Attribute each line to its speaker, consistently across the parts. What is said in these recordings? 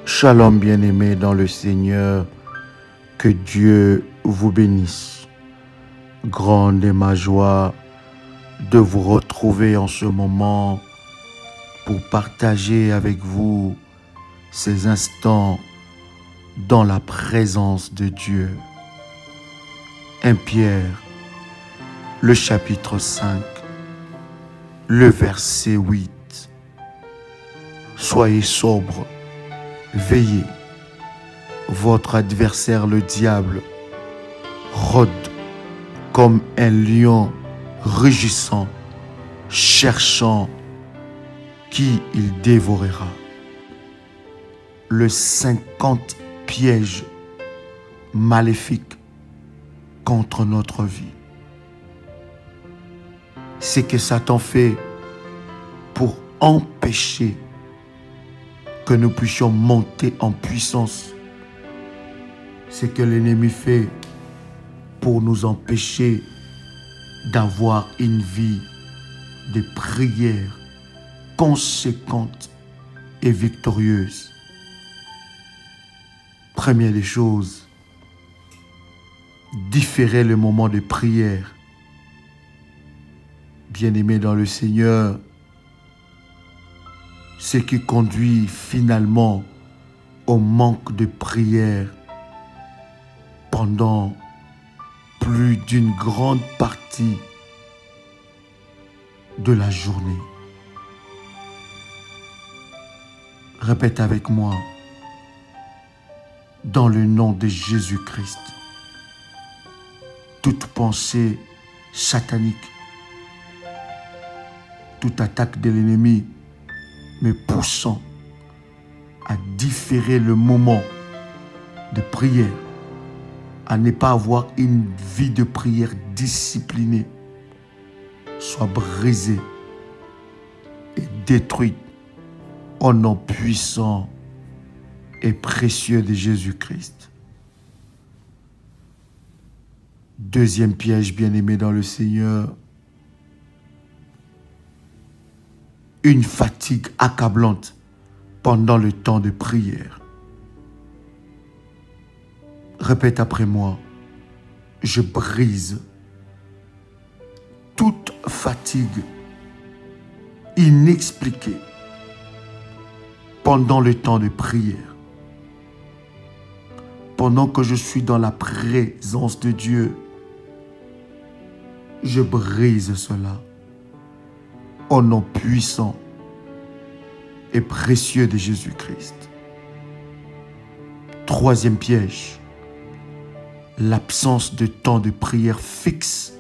Speaker 1: Shalom bien-aimés dans le Seigneur, que Dieu vous bénisse. Grande est ma joie de vous retrouver en ce moment pour partager avec vous ces instants dans la présence de Dieu. 1 Pierre, le chapitre 5, le verset 8. Soyez sobres, veillez. Votre adversaire le diable rôde comme un lion rugissant, cherchant qui il dévorera. Le 50 piège maléfique contre notre vie. C'est que Satan fait pour empêcher que nous puissions monter en puissance. C'est que l'ennemi fait pour nous empêcher d'avoir une vie de prière conséquente et victorieuse. Première des choses, différer le moment de prière. Bien-aimé dans le Seigneur, ce qui conduit finalement au manque de prière pendant plus d'une grande partie de la journée. Répète avec moi, dans le nom de Jésus-Christ, toute pensée satanique, toute attaque de l'ennemi me poussant à différer le moment de prière, à ne pas avoir une vie de prière disciplinée, soit brisée et détruite au nom puissant et précieux de Jésus-Christ. Deuxième piège, bien-aimé dans le Seigneur, une fatigue accablante pendant le temps de prière. Répète après moi, je brise toute fatigue inexpliquée pendant le temps de prière. Pendant que je suis dans la présence de Dieu, je brise cela au nom puissant et précieux de Jésus-Christ. Troisième piège, l'absence de temps de prière fixe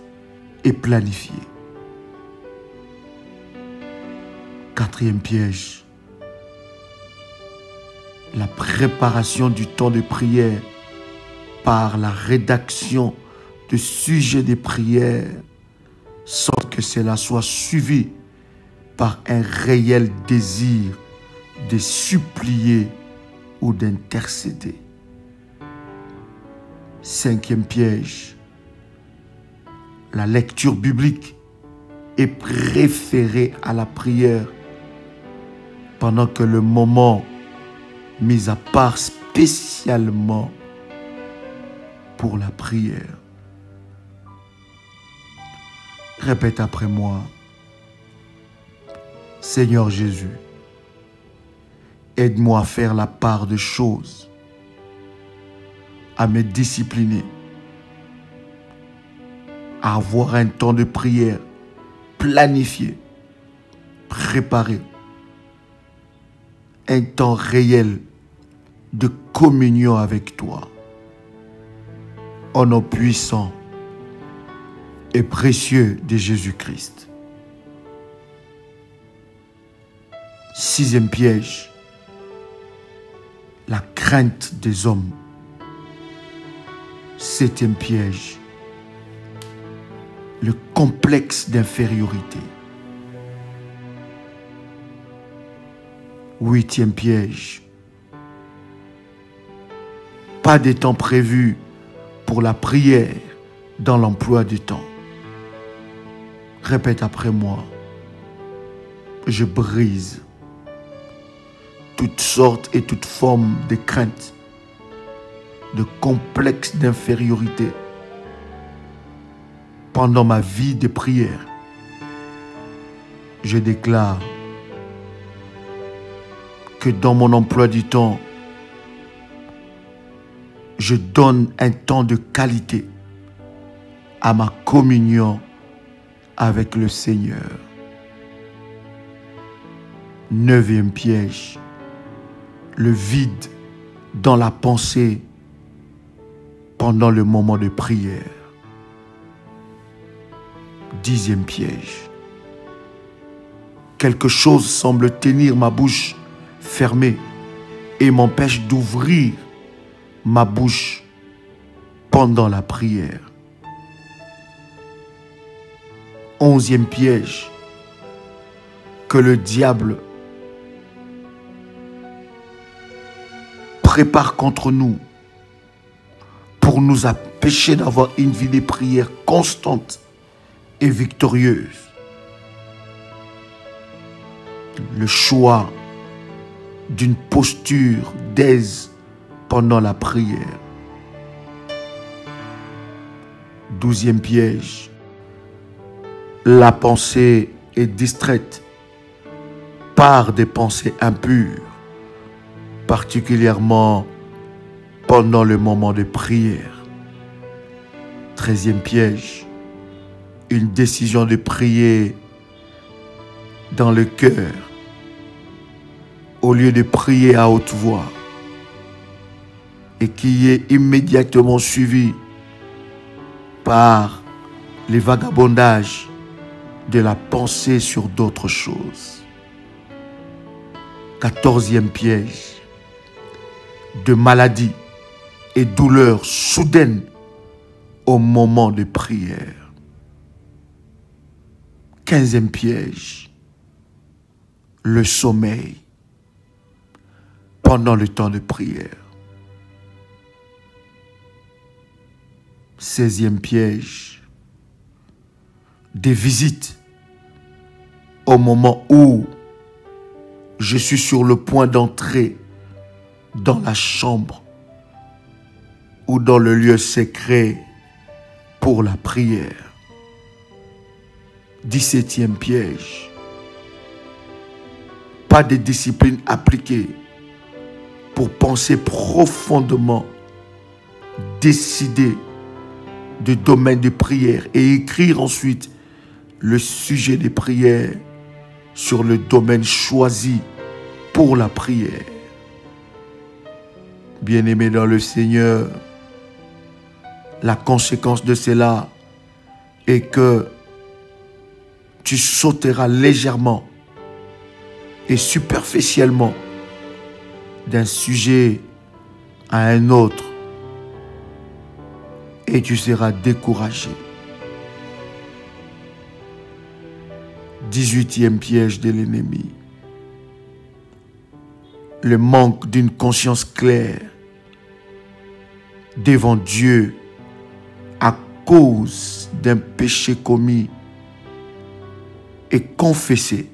Speaker 1: et planifié. Quatrième piège, la préparation du temps de prière par la rédaction de sujets de prière sans que cela soit suivi par un réel désir de supplier ou d'intercéder. Cinquième piège, la lecture biblique est préférée à la prière pendant que le moment mis à part spécialement pour la prière. Répète après moi, Seigneur Jésus, aide-moi à faire la part des choses, à me discipliner, à avoir un temps de prière planifié, préparé, un temps réel de communion avec toi. Au nom puissant et précieux de Jésus-Christ. Sixième piège, la crainte des hommes. Septième piège, le complexe d'infériorité. Huitième piège, pas de temps prévu pour la prière dans l'emploi du temps. Répète après moi, je brise toutes sortes et toutes formes de craintes, de complexes d'infériorité pendant ma vie de prière. Je déclare que dans mon emploi du temps, je donne un temps de qualité à ma communion avec le Seigneur. 9e piège, le vide dans la pensée pendant le moment de prière. 10e piège, quelque chose semble tenir ma bouche fermée et m'empêche d'ouvrir ma bouche pendant la prière. 11e piège, que le diable prépare contre nous pour nous empêcher d'avoir une vie de prière constante et victorieuse. Le choix d'une posture d'aise pendant la prière. 12e piège, la pensée est distraite par des pensées impures, particulièrement pendant le moment de prière. 13e piège, une décision de prier dans le cœur au lieu de prier à haute voix et qui est immédiatement suivi par les vagabondages de la pensée sur d'autres choses. 14e piège, de maladie et douleurs soudaines au moment de prière. 15e piège, le sommeil pendant le temps de prière. 16e piège, des visites au moment où je suis sur le point d'entrer dans la chambre ou dans le lieu secret pour la prière. 17e piège, pas de discipline appliquée pour penser profondément, décider du domaine de prière et écrire ensuite le sujet des prières sur le domaine choisi pour la prière. Bien-aimé dans le Seigneur, la conséquence de cela est que tu sauteras légèrement et superficiellement d'un sujet à un autre et tu seras découragé. 18e piège de l'ennemi. Le manque d'une conscience claire devant Dieu à cause d'un péché commis et confessé,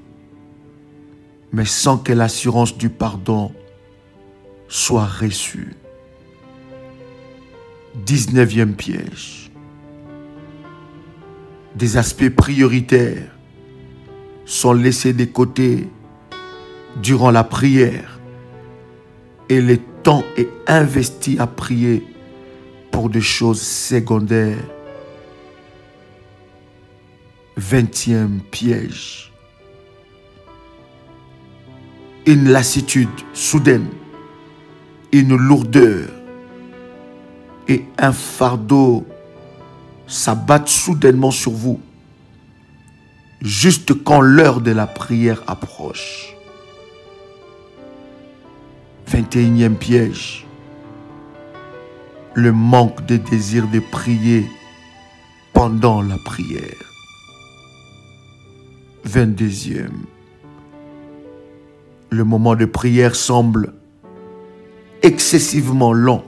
Speaker 1: mais sans que l'assurance du pardon soit reçue. 19e piège. Des aspects prioritaires sont laissés de côté durant la prière et le temps est investi à prier pour des choses secondaires. 20e piège. Une lassitude soudaine, une lourdeur et un fardeau s'abattent soudainement sur vous, juste quand l'heure de la prière approche. 21e piège. Le manque de désir de prier pendant la prière. 22e. Le moment de prière semble excessivement long.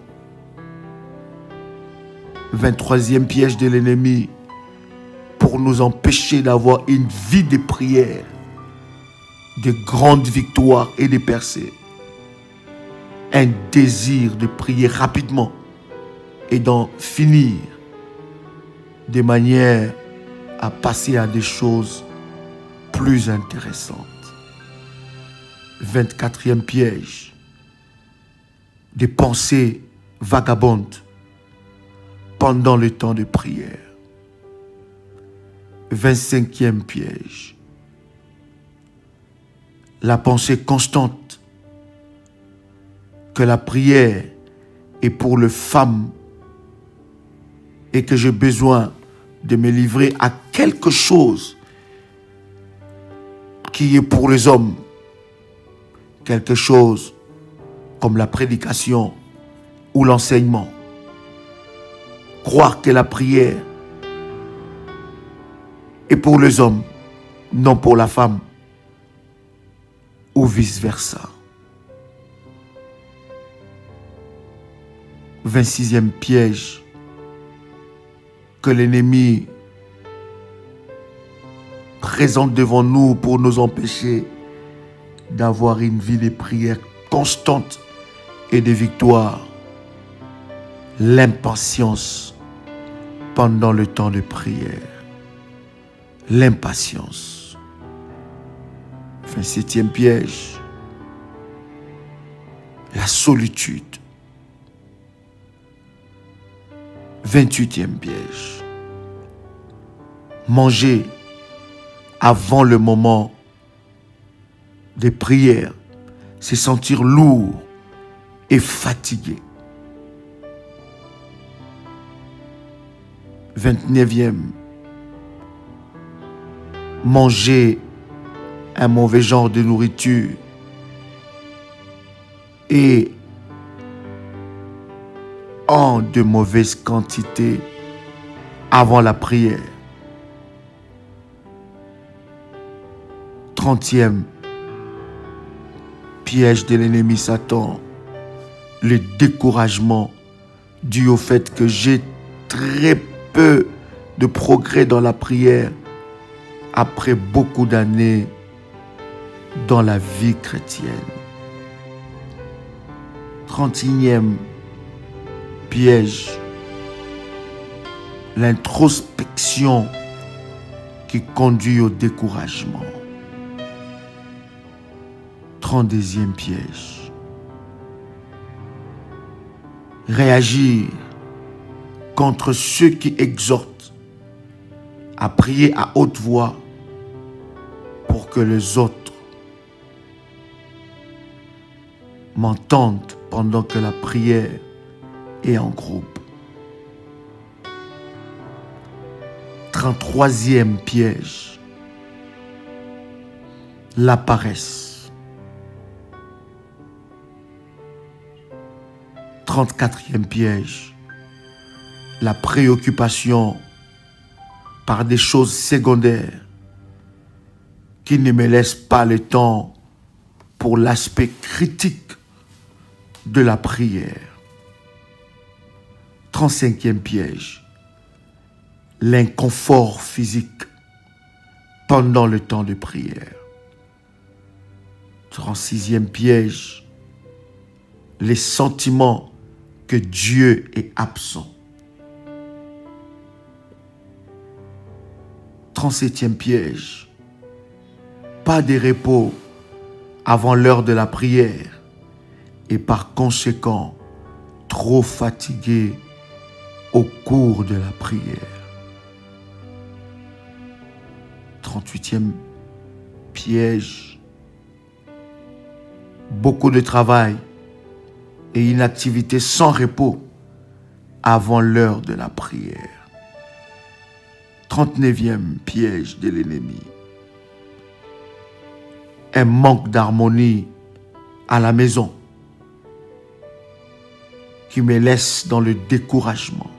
Speaker 1: 23e piège de l'ennemi pour nous empêcher d'avoir une vie de prière, de grandes victoires et de percées. un désir de prier rapidement et d'en finir de manière à passer à des choses plus intéressantes. 24e piège, des pensées vagabondes pendant le temps de prière. 25e piège, la pensée constante que la prière est pour les femmes et que j'ai besoin de me livrer à quelque chose qui est pour les hommes. Quelque chose comme la prédication ou l'enseignement. Croire que la prière est pour les hommes, non pour la femme, ou vice-versa. 26e piège que l'ennemi présente devant nous pour nous empêcher d'avoir une vie de prière constante et de victoire. L'impatience pendant le temps de prière. L'impatience. 27e piège. La solitude. 28e piège. Manger avant le moment de prière, se sentir lourd et fatigué. 29e, manger un mauvais genre de nourriture et en de mauvaises quantités avant la prière. 30e, piège de l'ennemi Satan, le découragement dû au fait que j'ai très peu de progrès dans la prière après beaucoup d'années dans la vie chrétienne. 31e piège, l'introspection qui conduit au découragement. 32e piège, réagir contre ceux qui exhortent à prier à haute voix pour que les autres m'entendent pendant que la prière est en groupe. 33e piège, la paresse. 34e piège, la préoccupation par des choses secondaires qui ne me laissent pas le temps pour l'aspect critique de la prière. 35e piège, l'inconfort physique pendant le temps de prière. 36e piège, les sentiments que Dieu est absent. 37e piège, pas de repos avant l'heure de la prière et par conséquent trop fatigué au cours de la prière. 38e piège, beaucoup de travail et une activité sans repos avant l'heure de la prière. 39e piège de l'ennemi, un manque d'harmonie à la maison qui me laisse dans le découragement.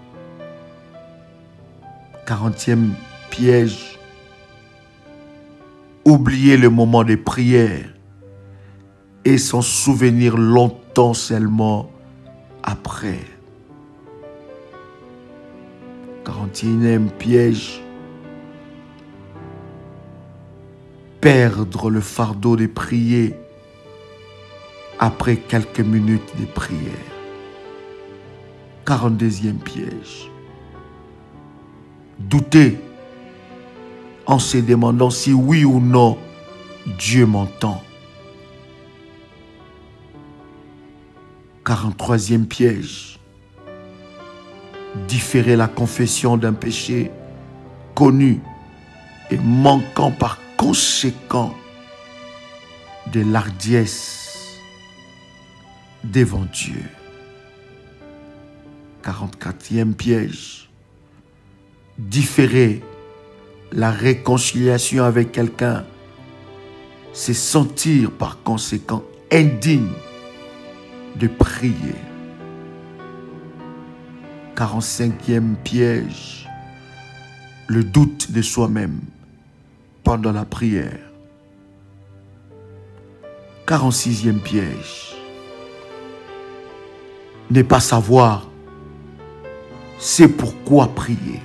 Speaker 1: 40e piège, oublier le moment de prière et s'en souvenir longtemps seulement après. 41e piège, perdre le fardeau de prier après quelques minutes de prière. 42e piège. Douter en se demandant si oui ou non Dieu m'entend. 43e piège. Différer la confession d'un péché connu et manquant par conséquent de l'hardiesse devant Dieu. 44e piège. Différer la réconciliation avec quelqu'un, c'est sentir par conséquent indigne de prier. 45e piège. Le doute de soi-même pendant la prière. 46e piège. Ne pas savoir c'est pourquoi prier.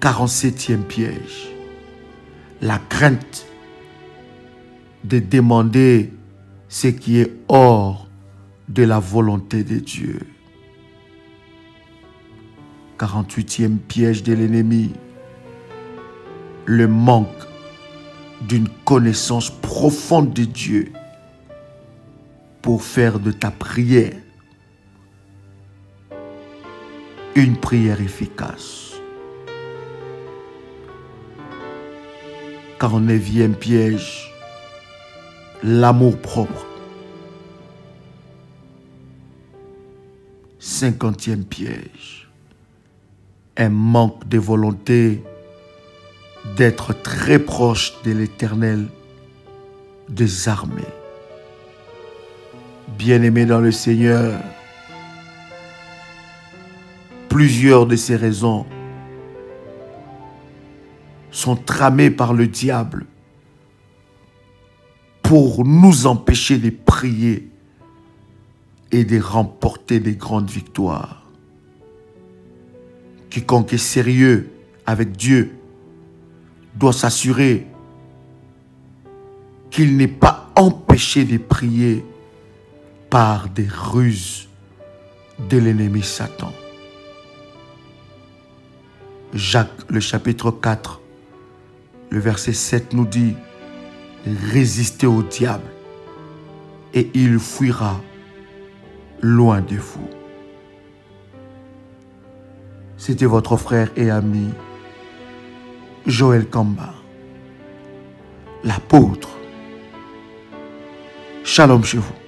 Speaker 1: 47e piège. La crainte de demander ce qui est hors de la volonté de Dieu. 48e piège de l'ennemi. Le manque d'une connaissance profonde de Dieu pour faire de ta prière une prière efficace. 49e piège, l'amour propre. 50e piège, un manque de volonté d'être très proche de l'Éternel des armées. Bien-aimés dans le Seigneur, plusieurs de ces raisons sont tramées par le diable pour nous empêcher de prier et de remporter des grandes victoires. Quiconque est sérieux avec Dieu doit s'assurer qu'il n'est pas empêché de prier par des ruses de l'ennemi Satan. Jacques, le chapitre 4, le verset 7 nous dit « Résistez au diable et il fuira loin de vous. » C'était votre frère et ami Joël Kamba, l'apôtre. Shalom chez vous.